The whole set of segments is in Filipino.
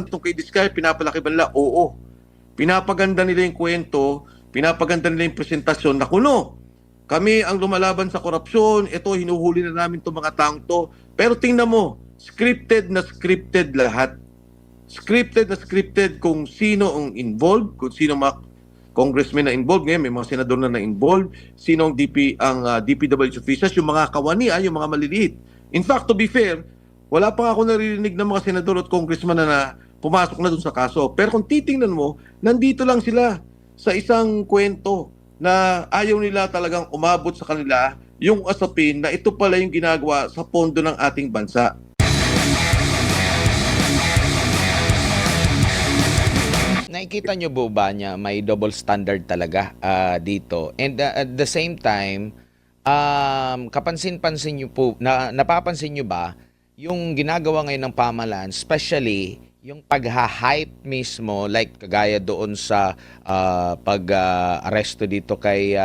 Itong kay Diskaya, pinapalaki ba nila? Oo. Pinapaganda nila yung kwento, pinapaganda nila yung presentasyon na kuno. Kami ang lumalaban sa korupsyon, ito, hinuhuli na namin itong mga taong to. Pero tingnan mo, scripted na scripted lahat. Scripted na scripted kung sino ang involved, kung sino mga congressman na involved, ngayon may mga senador na na-involved, sino ang DPWH officials, yung mga kawani, yung mga maliliit. In fact, to be fair, wala pa ako naririnig ng mga senador at congressman na pumasok na dun sa kaso. Pero kung titingnan mo, nandito lang sila sa isang kwento na ayaw nila talagang umabot sa kanila yung asapin na ito pala yung ginagawa sa pondo ng ating bansa. Nakikita nyo po ba niya may double standard talaga dito? And at the same time, kapansin-pansin nyo po, napapansin nyo ba yung ginagawa ngayon ng pamahalaan, especially yung pagha-hype mismo, like kagaya doon sa pag-aresto dito kay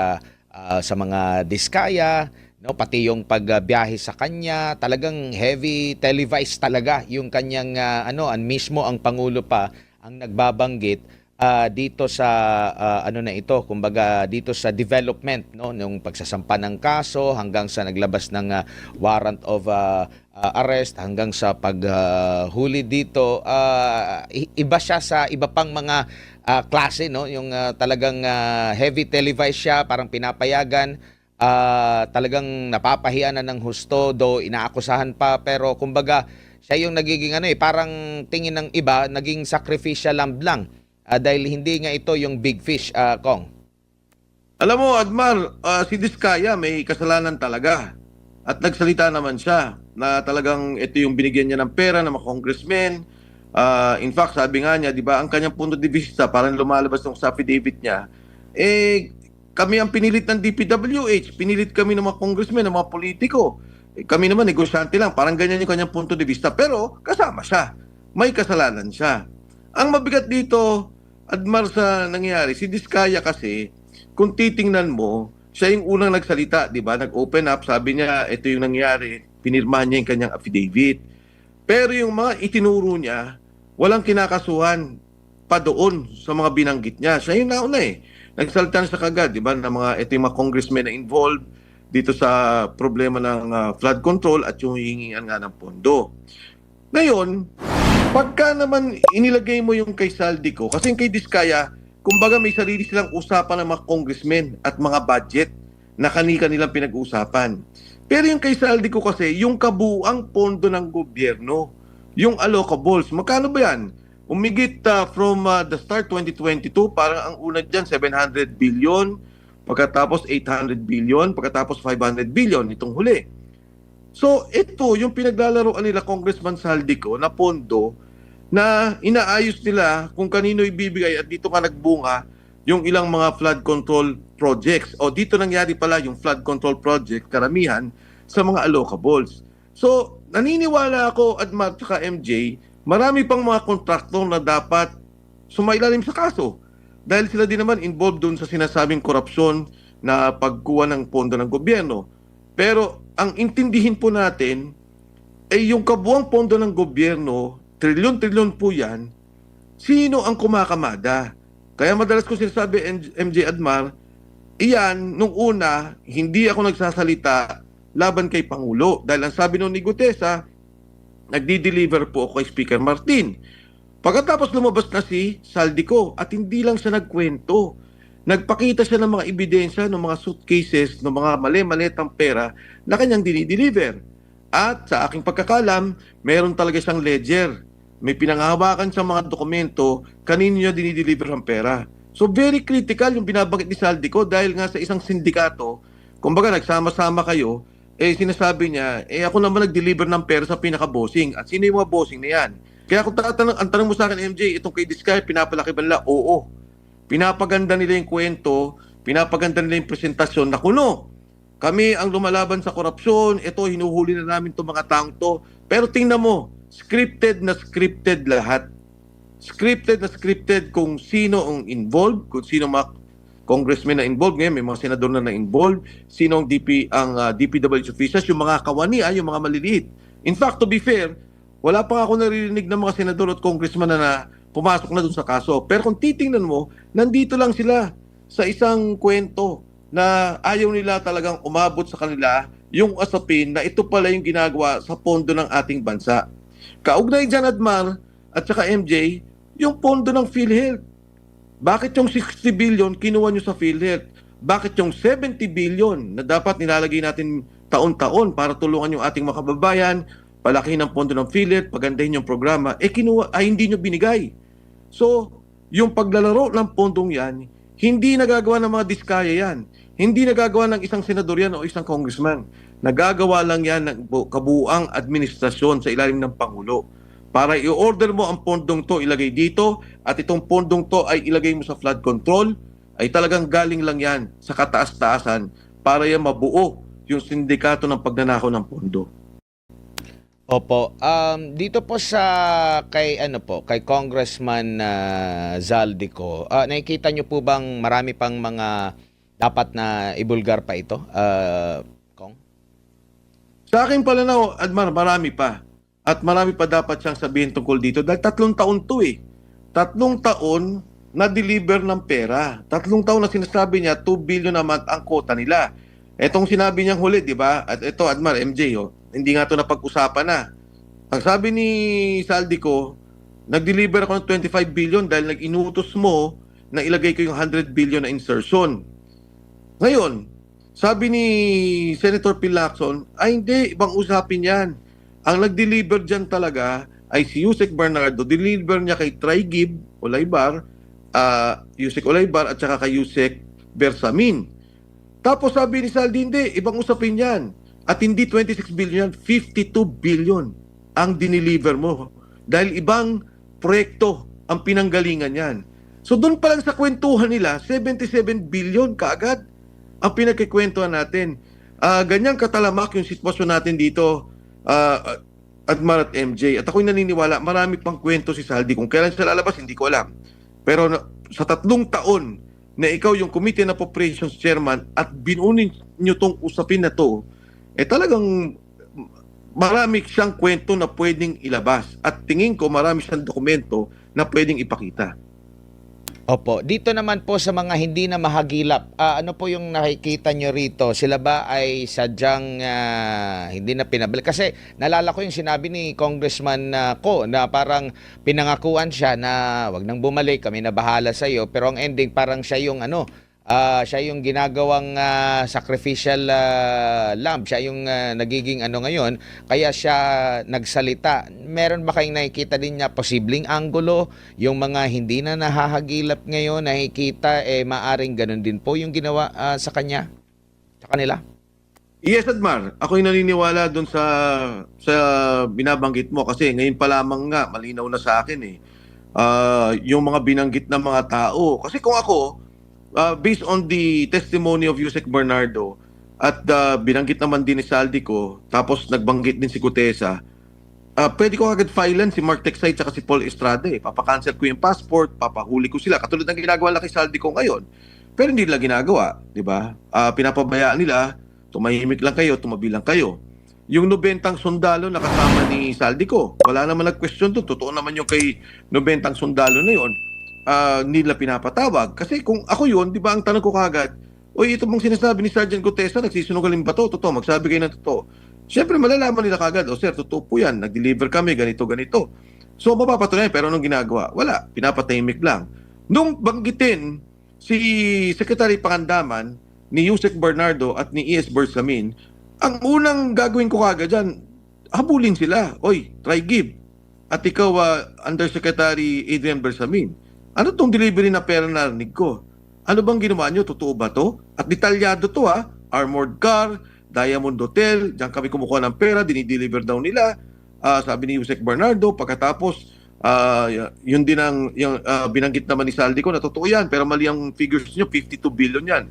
sa mga Diskaya, no, pati yung pagbiyahe sa kanya, talagang heavy televised talaga yung kanyang mismo ang pangulo pa ang nagbabanggit dito sa ano na ito, kumbaga dito sa development, no, nung pagsasampa ng kaso hanggang sa naglabas ng warrant of arrest hanggang sa paghuli dito, iba siya sa iba pang mga klase, no, yung talagang heavy televised siya, parang pinapayagan, talagang napapahiya na ng husto, do inaakusahan pa, pero kumbaga siya yung nagiging parang tingin ng iba, naging sacrificial lamb lang. Dahil hindi nga ito yung big fish, Kong. Alam mo, Admar, si Diskaya may kasalanan talaga. At nagsalita naman siya na talagang ito yung binigyan niya ng pera ng mga congressmen. In fact, sabi nga niya, di ba, ang kanyang punto de vista, parang lumalabas ng sa affidavit niya, kami ang pinilit ng DPWH, pinilit kami ng mga congressmen, ng mga politiko. Kami naman, negosyante lang. Parang ganyan yung kanyang punto de vista. Pero kasama siya. May kasalanan siya. Ang mabigat dito, Admar, sa nangyari, si Diskaya kasi, kung titingnan mo, siya yung unang nagsalita, di ba? Nag-open up, sabi niya, ito yung nangyari. Pinirmahan niya yung kanyang affidavit. Pero yung mga itinuro niya, walang kinakasuhan pa doon sa mga binanggit niya. Siya yung nauna Nagsalita na siya kagad, di ba? Na ito yung mga congressmen na involved dito sa problema ng flood control at yung hihingian nga ng pondo. Ngayon, pagka naman inilagay mo yung kay Saldico, kasi yung kay Diskaya, kumbaga may sarili silang usapan ng mga congressmen at mga budget na kanilang pinag-uusapan. Pero yung kay Saldico kasi, yung kabuang pondo ng gobyerno, yung allocables, magkano ba yan? Umigit from the start 2022, parang ang una dyan 700 billion, pagkatapos 800 billion, pagkatapos 500 billion itong huli. So ito yung pinaglalaroan nila Congressman Saldico na pondo na inaayos nila kung kanino ibibigay at dito nga nagbunga yung ilang mga flood control projects. O dito nangyari pala yung flood control project karamihan sa mga allocables. So naniniwala ako, Admar at MJ, marami pang mga kontraktor na dapat sumailalim sa kaso. Dahil sila din naman involved doon sa sinasabing korupsyon na pagkuha ng pondo ng gobyerno. Pero ang intindihin po natin ay yung kabuang pondo ng gobyerno, trilyon-trilyon po yan, sino ang kumakamada? Kaya madalas ko sinasabi, MJ Admar, iyan, nung una, hindi ako nagsasalita laban kay Pangulo. Dahil ang sabi nung ni Gutesa, nagdi-deliver po ako kay Speaker Martin. Pagkatapos lumabas na si Saldico at hindi lang siya nagkwento. Nagpakita siya ng mga ebidensya, ng mga suitcases, ng mga mali-malitang pera na kanyang dinideliver. At sa aking pagkakalam, meron talaga siyang ledger. May pinanghahawakan siyang mga dokumento, kanino niya dinideliver ang pera. So very critical yung binabanggit ni Saldico dahil nga sa isang sindikato, kumbaga nagsama-sama kayo, sinasabi niya, ako naman nag-deliver ng pera sa pinaka-bossing. At sino yung mga bossing na yan? Kaya kung ang tanong mo sa akin, MJ, itong kay Diskaya, pinapalaki ba nila? Oo. Pinapaganda nila yung kwento, pinapaganda nila yung presentasyon na kuno. Kami ang lumalaban sa korupsyon, ito, hinuhuli na namin itong mga taong to. Pero tingnan mo, scripted na scripted lahat. Scripted na scripted kung sino ang involved, kung sino mga congressmen na involved, ngayon may mga senador na involved, sino ang DPWH officials, yung mga kawani, yung mga maliliit. In fact, to be fair, wala pa ako naririnig ng mga senador at congressman na pumasok na doon sa kaso. Pero kung titingnan mo, nandito lang sila sa isang kwento na ayaw nila talagang umabot sa kanila yung asapin na ito pala yung ginagawa sa pondo ng ating bansa. Kaugnay dyan, Admar, at saka MJ, yung pondo ng PhilHealth. Bakit yung 60 billion kinuha nyo sa PhilHealth? Bakit yung 70 billion na dapat nilalagay natin taon-taon para tulungan yung ating mga kababayan, palaki ng pondo ng PhilHealth, pagandahin yung programa, hindi nyo binigay. So, yung paglalaro ng pondong yan, hindi nagagawa ng mga diskaya yan. Hindi nagagawa ng isang senador yan o isang congressman. Nagagawa lang yan ng kabuuang administrasyon sa ilalim ng Pangulo. Para i-order mo ang pondong to, ilagay dito, at itong pondong to ay ilagay mo sa flood control, ay talagang galing lang yan sa kataas-taasan para yan mabuo yung sindikato ng pagnanakaw ng pondo. Opo. Dito po sa kay Congressman Zaldico, nakikita niyo po bang marami pang mga dapat na ibulgar pa ito? Kong? Sa akin pala na, Admar, marami pa. At marami pa dapat siyang sabihin tungkol dito. Dahil 3 taon to eh. 3 taon na-deliver ng pera. 3 taon na sinasabi niya, 2 billion naman ang quota nila. Etong sinabi niyang huli, di ba? At ito, Admar, MJ, hindi nga ito napag-usapan na. Ang sabi ni Zaldico, nag-deliver ako ng 25 billion dahil nag-inutos mo na ilagay ko yung 100 billion na insertion. Ngayon, sabi ni Senator Phil Lacson, ay hindi, ibang usapin yan. Ang nag-deliver dyan talaga ay si Yusek Bernardo. Deliver niya kay Trigib Olaybar, Yusek Olaybar at saka kay Yusek Bersamin. Tapos sabi ni Saldi, hindi, ibang usapin yan. At hindi 26 billion yan, 52 billion ang dineliver mo. Dahil ibang proyekto ang pinanggalingan yan. So doon pa lang sa kwentuhan nila, 77 billion kaagad ang pinagkikwentuhan natin. Ganyang katalamak yung sitwasyon natin dito, Admar at MJ. At ako'y naniniwala, marami pang kwento si Saldi. Kung kailan siya lalabas, hindi ko alam. Pero sa 3 taon na ikaw yung Committee on Appropriations Chairman at binunin nyo tong usapin na to, talagang marami siyang kwento na pwedeng ilabas. At tingin ko marami siyang dokumento na pwedeng ipakita. Opo, dito naman po sa mga hindi na mahagilap, ano po yung nakikita nyo rito? Sila ba ay sadyang hindi na pinabalik? Kasi nalala ko yung sinabi ni Congressman Ko na parang pinangakuan siya na wag nang bumalik, kami na bahala sa iyo. Pero ang ending parang siya yung siya yung ginagawang sacrificial lamb. Siya yung nagiging ngayon. Kaya siya nagsalita. Meron ba kayong nakikita din niya posibleng anggulo? Yung mga hindi na nahahagilap ngayon, nakikita, maaring ganun din po yung ginawa sa kanya? Sa kanila? Yes, Admar. Ako'y naniniwala doon sa binabanggit mo kasi ngayon pa lamang nga, malinaw na sa akin yung mga binanggit ng mga tao. Kasi kung ako, based on the testimony of Yusek Bernardo at binanggit naman din ni Zaldico, tapos nagbanggit din si Gutesa, pwede ko agad filean si Mark Texay at si Paul Estrada. Papakancel ko yung passport, papahuli ko sila. Katulad ng ginagawa lang kay Zaldico ngayon. Pero hindi nila ginagawa, di ba? Pinapabayaan nila, tumahimik lang kayo, tumabi lang kayo. Yung 90 sundalo na kasama ni Zaldico, wala naman nag-question doon. Totoo naman yung kay 90 sundalo na yun. Nila pinapatawag. Kasi kung ako yun, di ba ang tanong ko kagad, oy, ito mong sinasabi ni Sergeant Gutesa, nagsisinungaling ba to? Totoo, magsabi kayo ng totoo. Siyempre, malalaman nila kagad, sir, totoo po yan, nag-deliver kami, ganito, ganito. So, mapapatunayan, pero anong ginagawa? Wala, pinapatahimik lang. Nung banggitin si Secretary Pangandaman, ni Yusek Bernardo at ni E.S. Bersamin, ang unang gagawin ko kagad dyan, habulin sila. Oy, try give. At ikaw, Undersecretary Adrian Bersamin, ano tong delivery na pera na narinig ko? Ano bang ginawa nyo? Totoo ba to? At detalyado to armored car, Diamond Hotel, diyan kami kumukuha ng pera, dinideliver daw nila. Sabi ni Yusek Bernardo, pagkatapos, yun din ang binanggit naman ni Zaldico na totoo yan, pero mali ang figures nyo, 52 billion yan.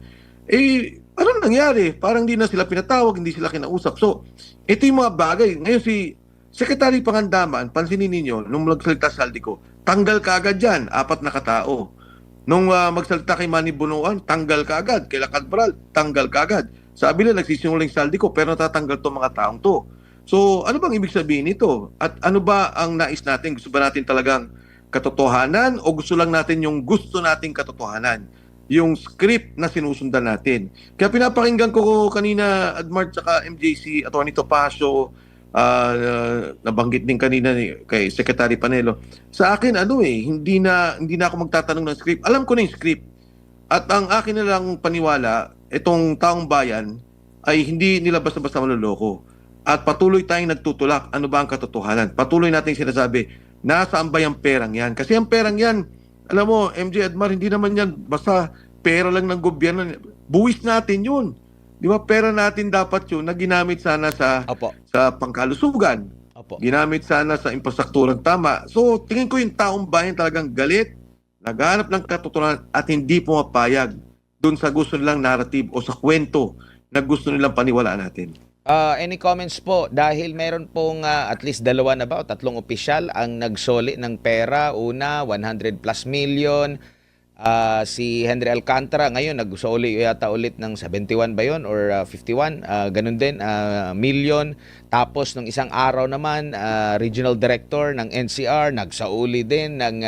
Ano nangyari? Parang hindi na sila pinatawag, hindi sila kinausap. So, ito yung mga bagay. Ngayon si Secretary Pangandaman, pansinin ninyo, nung magsalita Zaldico, tanggal ka agad dyan, 4 na katao. Nung magsalita kay Manny Bunuan, tanggal ka agad. Kay Lacadbral, tanggal ka agad. Sabi nila, nagsisinungaling Zaldico, pero natatanggal to mga taong to. So, ano bang ibig sabihin nito? At ano ba ang nais natin? Gusto ba natin talagang katotohanan o gusto lang natin yung gusto nating katotohanan? Yung script na sinusundan natin. Kaya pinapakinggan ko kanina, Admar, tsaka MJC, Atty. Topacio, nabanggit din kanina kay Secretary Panelo. Sa akin, hindi na ako magtatanong ng script. Alam ko na yung script. At ang akin na lang paniwala, itong taong bayan ay hindi nila basta-basta manloloko. At patuloy tayong nagtutulak. Ano ba ang katotohanan? Patuloy nating sinasabi, nasaan ba yung perang yan? Kasi ang perang yan, alam mo, MJ Admar, hindi naman yan basta pera lang ng gobyerno. Buwis natin yun. Di ba? Pera natin dapat yun na ginamit sana sa Opo. pangkalusugan. Opo. Ginamit sana sa infrastrukturang tama. So, tingin ko yung taong bayan talagang galit, naghahanap ng katotohanan at hindi pumapayag dun sa gusto nilang narrative o sa kwento na gusto nilang paniwalaan natin. Any comments po? Dahil meron pong at least dalawa na ba o tatlong opisyal ang nagsoli ng pera. Una, 100 plus million. Si Henry Alcantara ngayon nagsoli yata ulit ng 71 ba yun or 51, ganun din, million. Tapos nung isang araw naman, Regional Director ng NCR nagsauli din ng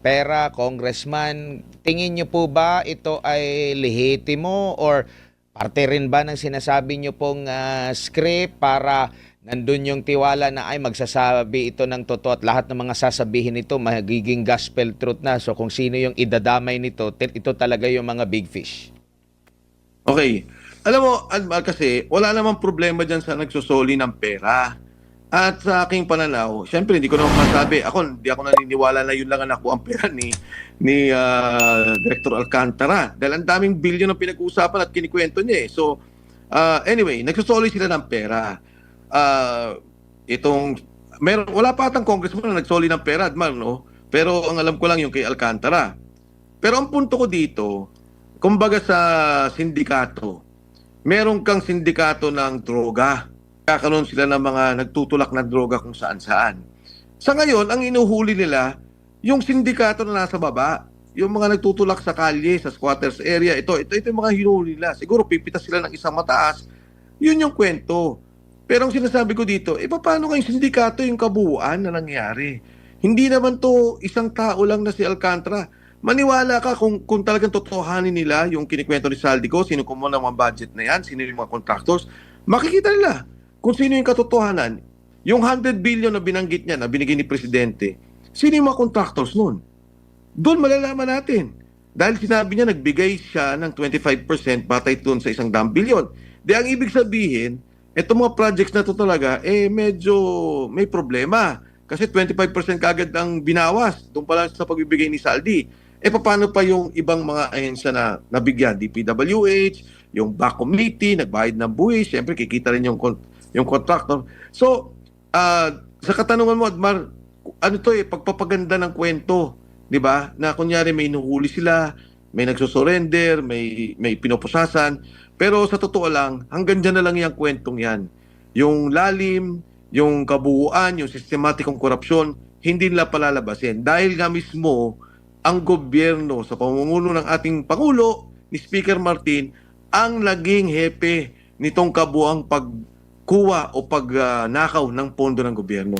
pera, congressman. Tingin nyo po ba ito ay lehitimo or parte rin ba ng sinasabi nyo pong script para nandun yung tiwala na ay magsasabi ito ng totoo at lahat ng mga sasabihin nito magiging gospel truth na. So kung sino yung idadamay nito, ito talaga yung mga big fish. Okay. Alam mo, Admar, kasi wala namang problema dyan sa nagsusoli ng pera. At sa aking pananaw, syempre hindi ko naman masabi, hindi ako naniniwala na yun lang ang nakuha ang pera ni Director Alcantara. Dahil ang daming bilyon ang pinag-uusapan at kinikwento niya eh. So, anyway, nagsusoli sila ng pera. Wala pa atang congressman na nagsoli ng pera, Admar, no? Pero ang alam ko lang yung kay Alcantara. Pero ang punto ko dito, kumbaga sa sindikato, meron kang sindikato ng droga. Kakaroon sila ng mga nagtutulak na droga kung saan-saan. Sa ngayon, ang inuhuli nila, yung sindikato na nasa baba, yung mga nagtutulak sa kalye, sa squatters area, ito yung mga hinuhuli nila. Siguro pipitas sila ng isang mataas, yun yung kwento. Pero ang sinasabi ko dito, paano kayong sindikato yung kabuuan na nangyari? Hindi naman to isang tao lang na si Alcantara. Maniwala ka kung talagang totohanin nila yung kinikwento ni Saldico, sino kumuha ng mga budget na yan, sino yung mga contractors, makikita nila kung sino yung katotohanan. Yung 100 billion na binanggit niya, na binigay ni Presidente, sino yung mga contractors nun? Doon malalaman natin. Dahil sinabi niya, nagbigay siya ng 25% batay doon sa 100 billion. Di ang ibig sabihin, itong mga projects na to talaga, medyo may problema. Kasi 25% kagad ang binawas doon pala sa pagbibigay ni Saldi. Paano pa yung ibang mga ahensya na nabigyan? DPWH, yung back committee, nagbayad ng buwis, siyempre kikita rin yung contractor. So, sa katanungan mo, Admar, pagpapaganda ng kwento, di ba? Na kunyari may nuhuli sila, may nagsusurrender, may pinoposasan, pero sa totoo lang, hanggang dyan na lang yung kwentong yan. Yung lalim, yung kabuuan, yung sistematikong korupsyon, hindi nila palalabasin. Dahil nga mismo, ang gobyerno sa pamumuno ng ating Pangulo, ni Speaker Martin, ang naging hepe nitong kabuang pagkuha o pagnakaw ng pondo ng gobyerno.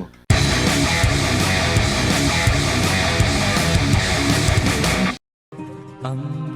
Ang